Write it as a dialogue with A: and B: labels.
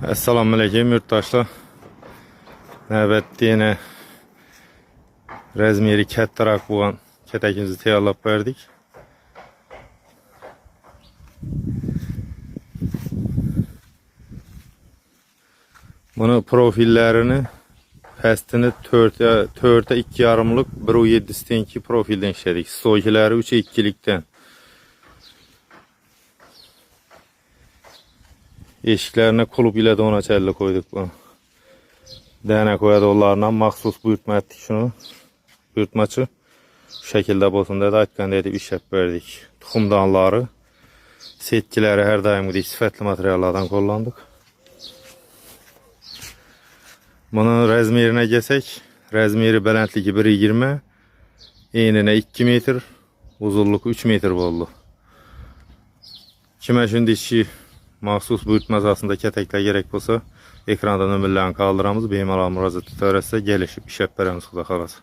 A: Assalamualaikum yurttaşlar. Növbətdə yenə Razmeri kattaroq bo'lgan katakimizni tayyorlab berdik. Bunu profillerini pəstini 4'e 2,5'lık 1.7'lik profilden işledik. Stoykiləri 3'e 2'likten. Eşiklerine kulüp ile dona çelle koyduk bunu. Dene koyadı onlarla maxsus buyurtma ettik şunu. Buyurtmaçı. Şu şekilde bolsun dedi. Aytkan edip işlep verdik. Tuxumdanları, setkileri her daim gibi sifətli materiallardan kullandık. Bunun razmerine geçsek, razmeri beləntliyi 1.20, enine 2 metr, uzunluğu 3 metr oldu. Kime şimdi işi maxsus buyurtma əsasında kətəklə gerek olsa, ekranda nömrələrini qaldıramız, benim alamı müraciət törətsə, gəlişib işləb verəmiz xuda xalası.